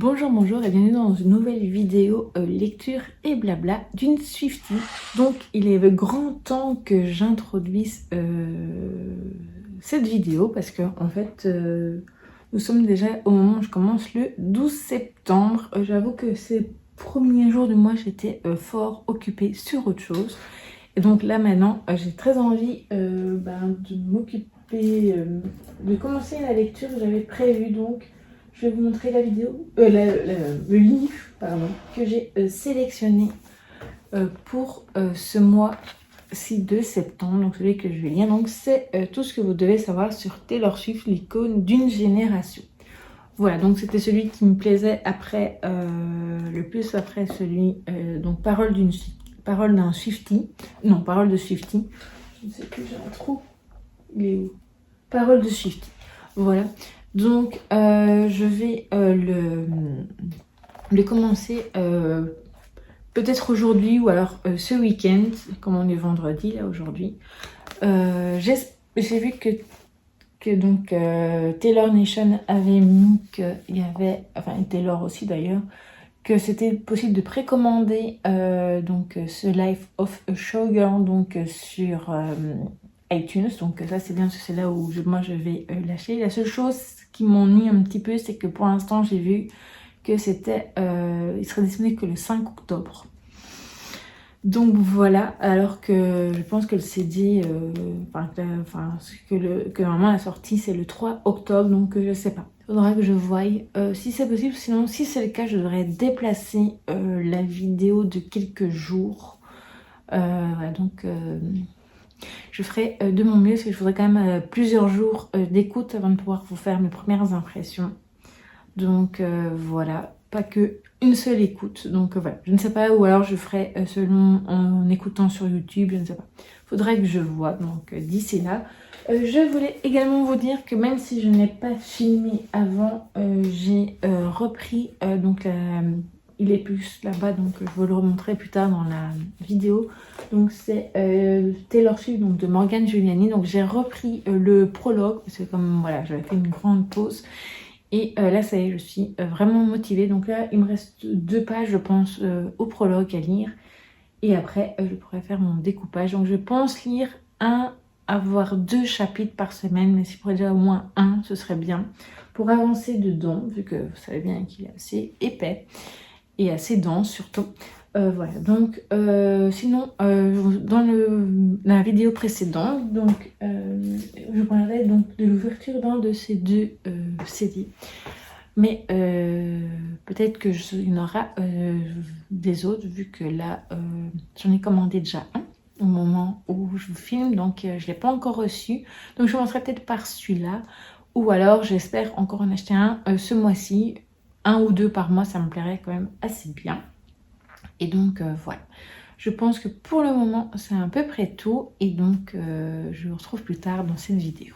Bonjour, bonjour et bienvenue dans une nouvelle vidéo lecture et blabla d'une Swiftie. Donc il est grand temps que j'introduise cette vidéo parce que en fait nous sommes déjà au moment où je commence le 12 septembre. J'avoue que ces premiers jours du mois j'étais fort occupée sur autre chose. Et donc là maintenant j'ai très envie de m'occuper, de commencer la lecture que j'avais prévue. Donc je vais vous montrer la vidéo, le livre pardon, que j'ai sélectionné pour ce mois-ci de septembre, donc celui que je vais lire. Donc c'est tout ce que vous devez savoir sur Taylor Swift, l'icône d'une génération. Voilà, donc c'était celui qui me plaisait après, le plus après celui, donc parole d'un Swiftie, non, parole de Swiftie, je ne sais plus, j'ai un trou, il est où? Parole de Swiftie, voilà. Donc je vais le commencer peut-être aujourd'hui ou alors ce week-end, comme on est vendredi là aujourd'hui. J'ai vu que donc Taylor Nation avait mis qu'il y avait, enfin Taylor aussi d'ailleurs, que c'était possible de précommander donc ce Life of a Showgirl donc sur iTunes. Donc ça c'est bien, c'est là où moi je vais lâcher. La seule chose qui m'ennuie un petit peu, c'est que pour l'instant j'ai vu que c'était il serait disponible que le 5 octobre. Donc voilà, alors que je pense que le CD, que normalement la sortie c'est le 3 octobre, donc je sais pas. Il faudra que je voie si c'est possible, sinon si c'est le cas, je devrais déplacer la vidéo de quelques jours. Voilà, donc je ferai de mon mieux, parce que je voudrais quand même plusieurs jours d'écoute avant de pouvoir vous faire mes premières impressions. Donc voilà, pas que une seule écoute. Donc voilà, je ne sais pas, ou alors je ferai selon en écoutant sur YouTube, je ne sais pas. Faudrait que je vois. Donc d'ici là, je voulais également vous dire que même si je n'ai pas filmé avant, j'ai repris donc il est plus là-bas, donc je vous le remontrerai plus tard dans la vidéo. Donc c'est Taylor Swift donc de Morgane Giuliani. Donc j'ai repris le prologue parce que comme voilà, j'avais fait une grande pause. Et là, ça y est, je suis vraiment motivée. Donc là, il me reste 2 pages, je pense, au prologue à lire. Et après, je pourrais faire mon découpage. Donc je pense lire avoir 2 chapitres par semaine. Mais si je pourrais déjà au moins 1, ce serait bien. Pour avancer dedans, vu que vous savez bien qu'il est assez épais. Et assez dense surtout. Voilà, donc sinon dans la vidéo précédente, donc je parlerai donc de l'ouverture d'un de ces 2 CD, mais peut-être que il y en aura des autres, vu que là j'en ai commandé déjà un au moment où je vous filme, donc je ne l'ai pas encore reçu, donc je commencerai peut-être par celui-là, ou alors j'espère encore en acheter un ce mois-ci, 1 ou 2 par mois, ça me plairait quand même assez bien. Et donc voilà, je pense que pour le moment c'est à peu près tout, et donc je vous retrouve plus tard dans cette vidéo.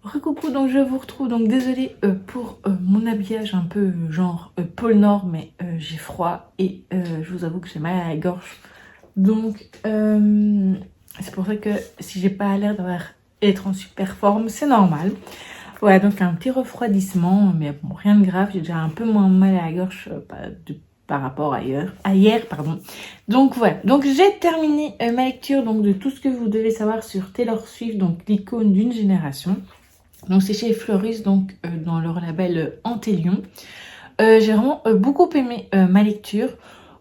Recoucou, donc je vous retrouve, donc désolée pour mon habillage un peu genre pôle Nord, mais j'ai froid et je vous avoue que j'ai mal à la gorge, donc c'est pour ça que si j'ai pas l'air d'être en super forme, c'est normal. Voilà, donc un petit refroidissement, mais bon, rien de grave, j'ai déjà un peu moins mal à la gorge par rapport à hier, pardon. Donc voilà, donc j'ai terminé ma lecture donc de tout ce que vous devez savoir sur Taylor Swift, donc l'icône d'une génération. Donc c'est chez Fleurus, donc dans leur label Anthélion. J'ai vraiment beaucoup aimé ma lecture.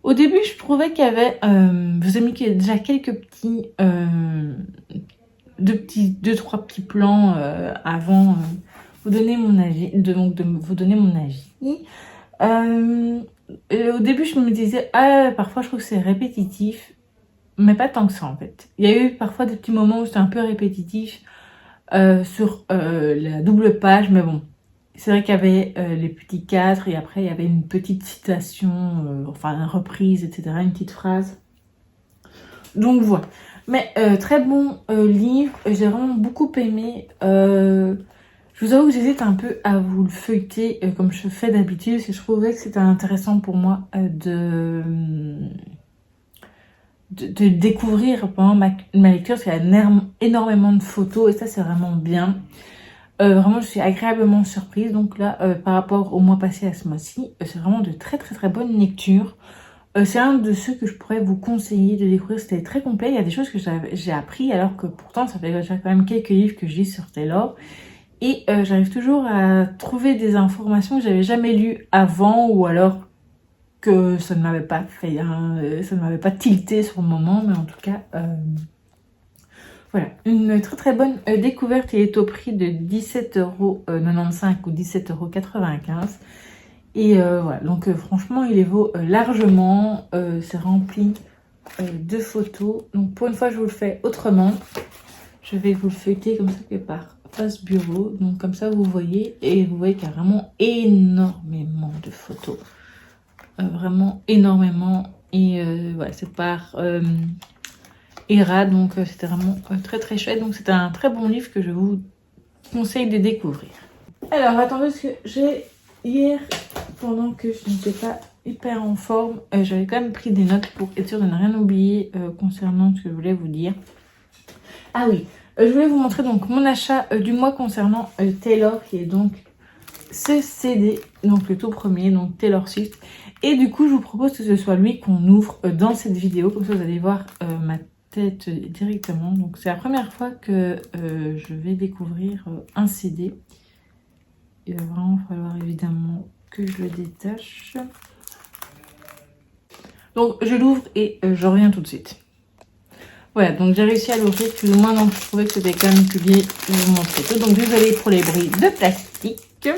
Au début, je trouvais qu'il y avait, vous avez mis qu'il y a déjà quelques petits, 2-3 petits plans avant vous donner mon avis, de vous donner mon avis. Au début, je me disais, parfois je trouve que c'est répétitif, mais pas tant que ça en fait. Il y a eu parfois des petits moments où c'était un peu répétitif. Sur la double page, mais bon, c'est vrai qu'il y avait les petits cadres et après il y avait une petite citation, enfin une reprise, etc., une petite phrase. Donc voilà. Mais très bon livre, j'ai vraiment beaucoup aimé. Je vous avoue que j'hésite un peu à vous le feuilleter comme je fais d'habitude, parce que je trouvais que c'était intéressant pour moi de découvrir pendant ma lecture, parce qu'il y a énormément de photos, et ça c'est vraiment bien. Vraiment, je suis agréablement surprise. Donc là, par rapport au mois passé à ce mois-ci, c'est vraiment de très très très bonnes lectures. C'est un de ceux que je pourrais vous conseiller de découvrir. C'était très complet. Il y a des choses que j'ai appris, alors que pourtant, ça fait déjà quand même quelques livres que je lis sur Taylor. Et j'arrive toujours à trouver des informations que j'avais jamais lues avant, ou alors que ça ne m'avait pas fait, ça ne m'avait pas tilté sur le moment, mais en tout cas... Voilà, une très très bonne découverte. Il est au prix de 17,95 € ou 17,95 €. Et voilà, donc franchement, il les vaut largement. C'est rempli de photos. Donc pour une fois, je vous le fais autrement. Je vais vous le feuilleter comme ça quelque part face bureau. Donc comme ça, vous voyez. Et vous voyez qu'il y a vraiment énormément de photos. Vraiment énormément. Et voilà, c'est par... Era, donc c'était vraiment très très chouette. Donc c'était un très bon livre que je vous conseille de découvrir. Alors attendez, parce que hier, pendant que je n'étais pas hyper en forme, j'avais quand même pris des notes pour être sûre de ne rien oublier concernant ce que je voulais vous dire. Ah oui, je voulais vous montrer donc mon achat du mois concernant Taylor, qui est donc ce CD, donc le tout premier, donc Taylor Swift. Et du coup, je vous propose que ce soit lui qu'on ouvre dans cette vidéo, comme ça vous allez voir ma tête directement. Donc c'est la première fois que je vais découvrir un CD. Il va vraiment falloir évidemment que je le détache. Donc je l'ouvre et je reviens tout de suite. Voilà, donc j'ai réussi à l'ouvrir plus ou moins, donc je trouvais que c'était quand même publié de vous montrer tout. Donc désolé pour les bruits de plastique.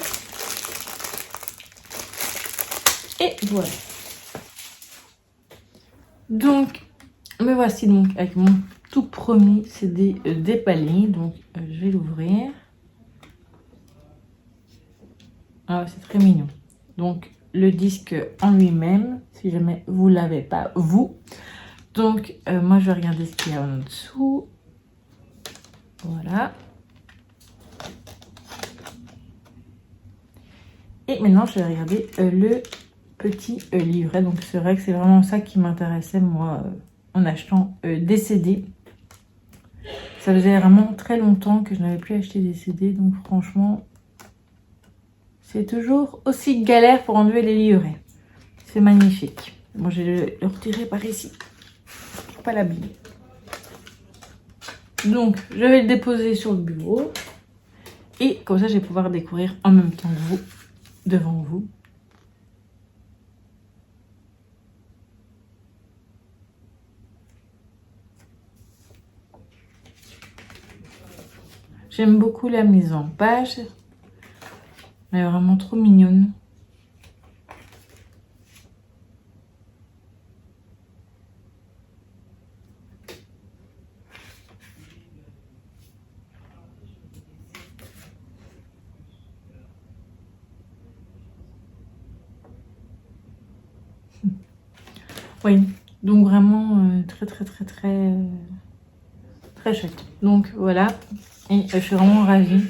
Et voilà. Donc me voici donc avec mon tout premier CD déballé. Donc je vais l'ouvrir. Ah, c'est très mignon. Donc le disque en lui-même, si jamais vous l'avez pas, vous. Donc moi je vais regarder ce qu'il y a en dessous. Voilà. Et maintenant je vais regarder le petit livret. Donc c'est vrai que c'est vraiment ça qui m'intéressait moi en achetant des CD. Ça faisait vraiment très longtemps que je n'avais plus acheté des CD. Donc franchement, c'est toujours aussi galère pour enlever les livrets. C'est magnifique. Bon, je vais le retirer par ici. Pour pas l'abîmer. Donc, je vais le déposer sur le bureau. Et comme ça, je vais pouvoir découvrir en même temps que vous, devant vous. J'aime beaucoup la mise en page. Elle est vraiment trop mignonne. Oui, donc vraiment très chouette. Donc voilà, et je suis vraiment ravie.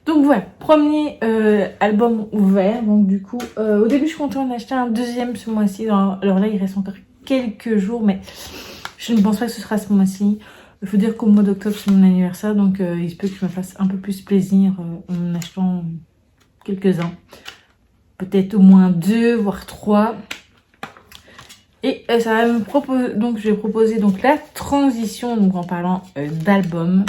Donc voilà, premier album ouvert. Donc du coup, au début je comptais en acheter un deuxième ce mois-ci. Alors là il reste encore quelques jours, mais je ne pense pas que ce sera ce mois-ci. Il faut dire qu'au mois d'octobre c'est mon anniversaire, donc il se peut que je me fasse un peu plus plaisir en achetant quelques-uns. Peut-être au moins 2, voire 3. Et ça va me proposer, donc je vais proposer donc la transition, donc en parlant d'album.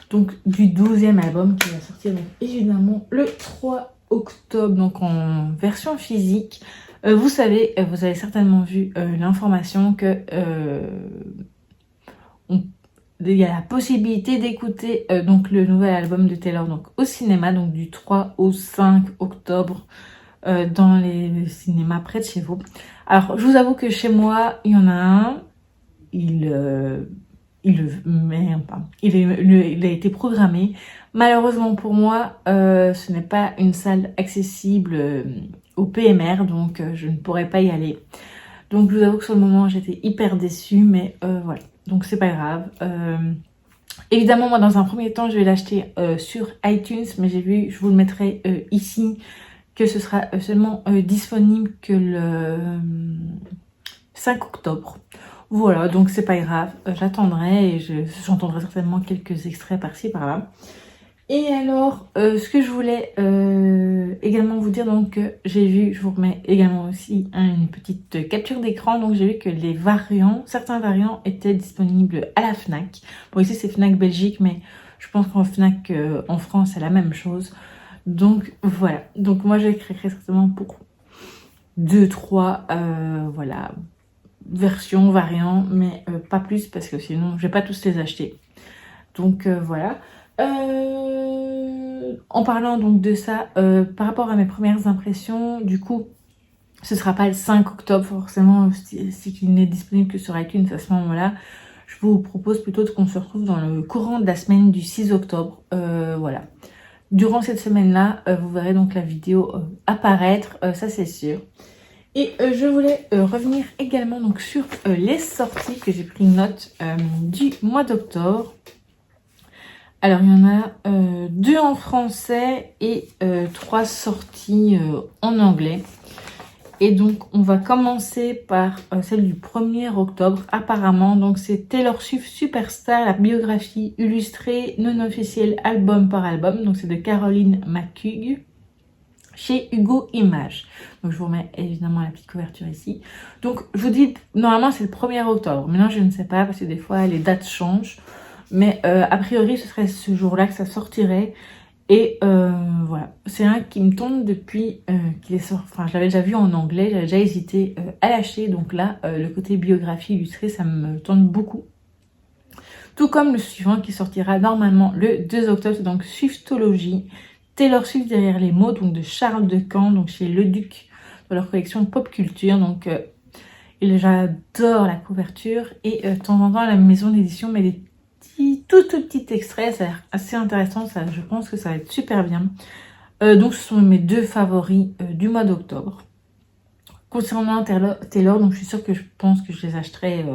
Donc du 12e album qui va sortir donc évidemment le 3 octobre, donc en version physique. Vous savez, vous avez certainement vu l'information que il y a la possibilité d'écouter donc le nouvel album de Taylor donc au cinéma, donc du 3 au 5 octobre dans les cinémas près de chez vous. Alors je vous avoue que chez moi il y en a un, il a été programmé. Malheureusement pour moi, ce n'est pas une salle accessible au PMR, donc je ne pourrais pas y aller. Donc je vous avoue que sur le moment j'étais hyper déçue, mais voilà, donc c'est pas grave. Évidemment moi dans un premier temps je vais l'acheter sur iTunes, mais j'ai vu, je vous le mettrai ici, que ce sera seulement disponible que le 5 octobre. Voilà, donc c'est pas grave, j'attendrai et j'entendrai certainement quelques extraits par-ci par-là. Et alors, ce que je voulais également vous dire, donc j'ai vu, je vous remets également aussi une petite capture d'écran, donc j'ai vu que les variants, certains variants étaient disponibles à la Fnac. Bon ici c'est Fnac Belgique, mais je pense qu'en Fnac en France c'est la même chose. Donc voilà, donc moi je créerai certainement pour 2-3 voilà, versions, variants, mais pas plus parce que sinon je vais pas tous les acheter. Donc voilà. En parlant donc de ça, par rapport à mes premières impressions, du coup, ce sera pas le 5 octobre forcément, si qu'il n'est disponible que sur iTunes à ce moment-là. Je vous propose plutôt qu'on se retrouve dans le courant de la semaine du 6 octobre. Voilà. Durant cette semaine-là, vous verrez donc la vidéo apparaître, ça c'est sûr. Et je voulais revenir également donc sur les sorties que j'ai pris note du mois d'octobre. Alors il y en a 2 en français et 3 sorties en anglais. Et donc on va commencer par celle du 1er octobre apparemment. Donc c'est Taylor Swift Superstar, la biographie illustrée non officielle album par album. Donc c'est de Caroline McHugh chez Hugo Images. Donc je vous remets évidemment la petite couverture ici. Donc je vous dis, normalement c'est le 1er octobre. Maintenant je ne sais pas parce que des fois les dates changent. Mais a priori ce serait ce jour-là que ça sortirait. Et voilà, c'est un qui me tombe depuis qu'il est sorti. Enfin, je l'avais déjà vu en anglais, j'avais déjà hésité à l'acheter. Donc là, le côté biographie illustrée, ça me tente beaucoup. Tout comme le suivant qui sortira normalement le 2 octobre, c'est donc Swiftology, Taylor Swift derrière les mots, donc de Charles Decamp, donc chez Le Duc, dans leur collection Pop Culture. Donc j'adore la couverture et de temps en temps la maison d'édition met des tout petit extrait, ça a l'air assez intéressant, ça, je pense que ça va être super bien. Donc ce sont mes 2 favoris du mois d'octobre. Concernant Taylor, donc je suis sûre que je pense que je les achèterai,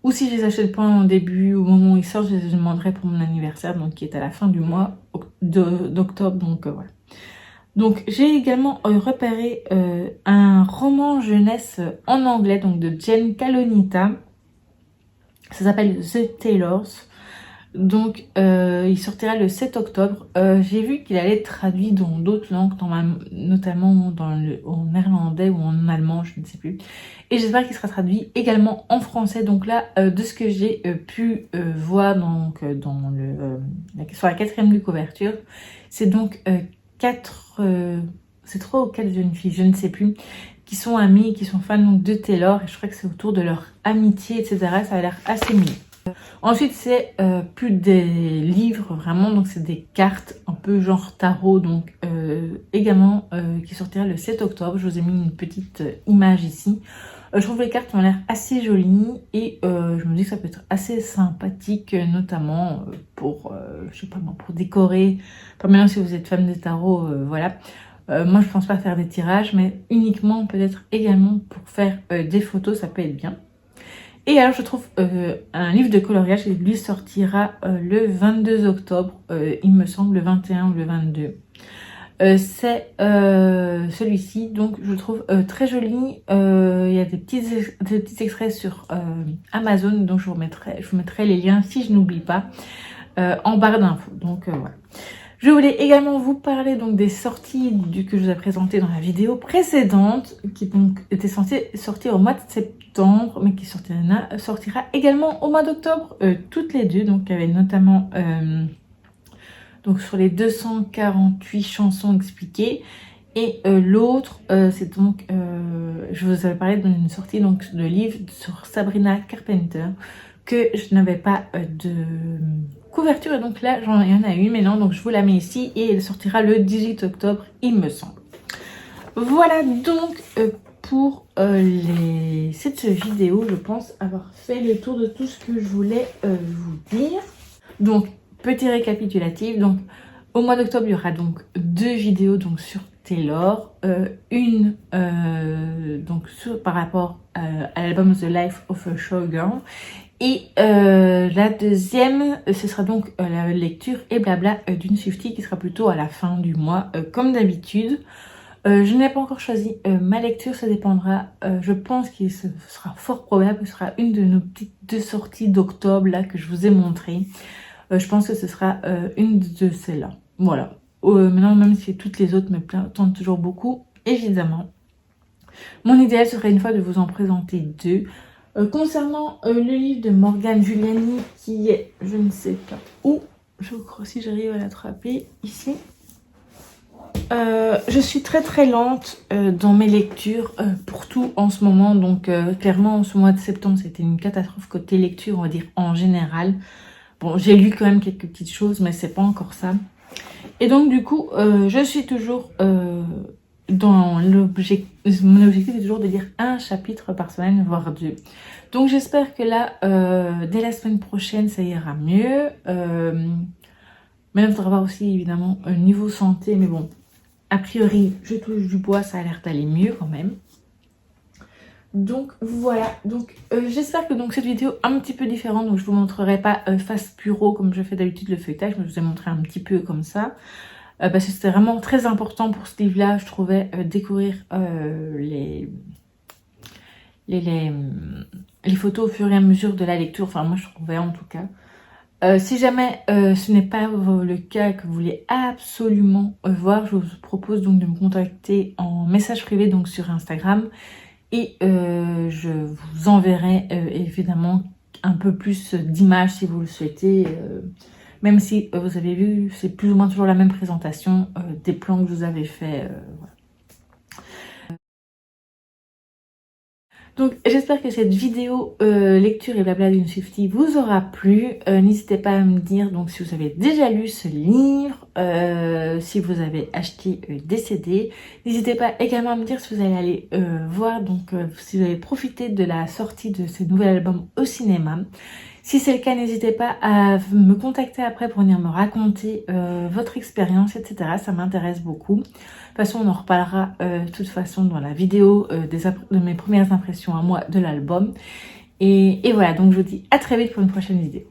ou si je les achète pas en début, au moment où ils sortent, je les demanderai pour mon anniversaire, donc qui est à la fin du mois d'octobre, donc voilà. Donc j'ai également repéré un roman jeunesse en anglais, donc de Jen Kalonita. Ça s'appelle The Taylors. Donc, il sortira le 7 octobre. J'ai vu qu'il allait être traduit dans d'autres langues, notamment en néerlandais ou en allemand, je ne sais plus. Et j'espère qu'il sera traduit également en français. Donc là, de ce que j'ai pu voir donc, sur la 4e de couverture, c'est donc 3 ou 4 jeunes filles, je ne sais plus, qui sont amies, qui sont fans donc, de Taylor, et je crois que c'est autour de leur amitié, etc. Ça a l'air assez mignon. Ensuite, c'est plus des livres, vraiment, donc c'est des cartes un peu genre tarot, donc également qui sortira le 7 octobre. Je vous ai mis une petite image ici. Je trouve les cartes ont l'air assez jolies et je me dis que ça peut être assez sympathique, notamment pour, je sais pas moi, pour décorer. Enfin, maintenant, si vous êtes fan de tarot, voilà. Moi je pense pas faire des tirages, mais uniquement peut-être également pour faire des photos, ça peut être bien. Et alors je trouve un livre de coloriage qui lui sortira le 22 octobre, il me semble le 21 ou le 22. C'est celui-ci, donc je le trouve très joli. Il y a des petits extraits sur Amazon, donc je vous mettrai les liens si je n'oublie pas en barre d'infos. Donc voilà. Je voulais également vous parler donc des sorties que je vous ai présentées dans la vidéo précédente, qui donc était censée sortir au mois de septembre, mais qui sortira également au mois d'octobre, toutes les 2. Donc il y avait notamment donc sur les 248 chansons expliquées. Et l'autre, c'est donc, je vous avais parlé d'une sortie donc, de livre sur Sabrina Carpenter, que je n'avais pas de couverture, et donc là, il y en a une, mais non, donc je vous la mets ici, et elle sortira le 18 octobre, il me semble. Voilà donc pour cette vidéo, je pense avoir fait le tour de tout ce que je voulais vous dire. Donc, petit récapitulatif, donc au mois d'octobre, il y aura donc 2 vidéos donc sur Taylor, une donc par rapport à l'album The Life of a Showgirl, et la deuxième ce sera donc la lecture et blabla d'une Swiftie qui sera plutôt à la fin du mois comme d'habitude. Je n'ai pas encore choisi ma lecture, ça dépendra. Je pense qu'il sera fort probable que ce sera une de nos petites 2 sorties d'octobre là que je vous ai montré. Je pense que ce sera une de celles-là. Voilà. Maintenant, même si toutes les autres me tentent toujours beaucoup, évidemment. Mon idéal serait une fois de vous en présenter 2. Concernant le livre de Morgane Giuliani qui est, je ne sais pas où, je crois si j'arrive à l'attraper, ici. Je suis très lente dans mes lectures pour tout en ce moment, donc clairement ce mois de septembre c'était une catastrophe côté lecture, on va dire en général. Bon, j'ai lu quand même quelques petites choses mais c'est pas encore ça. Et donc du coup je suis toujours dans l'objectif, mon objectif est toujours de lire un chapitre par semaine voire 2. Donc j'espère que là dès la semaine prochaine ça ira mieux. Mais il faudra voir aussi évidemment niveau santé, mais bon, a priori je touche du bois, ça a l'air d'aller mieux quand même. Donc voilà, donc j'espère que donc cette vidéo un petit peu différente, donc je vous montrerai pas face bureau comme je fais d'habitude le feuilletage, mais je vous ai montré un petit peu comme ça. Parce que c'était vraiment très important pour ce livre là, je trouvais, découvrir les photos au fur et à mesure de la lecture, enfin moi je trouvais en tout cas. Si jamais ce n'est pas le cas, que vous voulez absolument voir, je vous propose donc de me contacter en message privé donc sur Instagram et je vous enverrai évidemment un peu plus d'images si vous le souhaitez, même si vous avez vu c'est plus ou moins toujours la même présentation des plans que je vous avais fait. Voilà. Donc j'espère que cette vidéo lecture et blabla d'une Swiftie vous aura plu. N'hésitez pas à me dire donc si vous avez déjà lu ce livre, si vous avez acheté des CD. N'hésitez pas également à me dire si vous allez aller voir, donc si vous avez profité de la sortie de ce nouvel album au cinéma. Si c'est le cas, n'hésitez pas à me contacter après pour venir me raconter votre expérience, etc. Ça m'intéresse beaucoup. De toute façon, on en reparlera de toute façon dans la vidéo de mes premières impressions à moi de l'album. Et voilà, donc je vous dis à très vite pour une prochaine vidéo.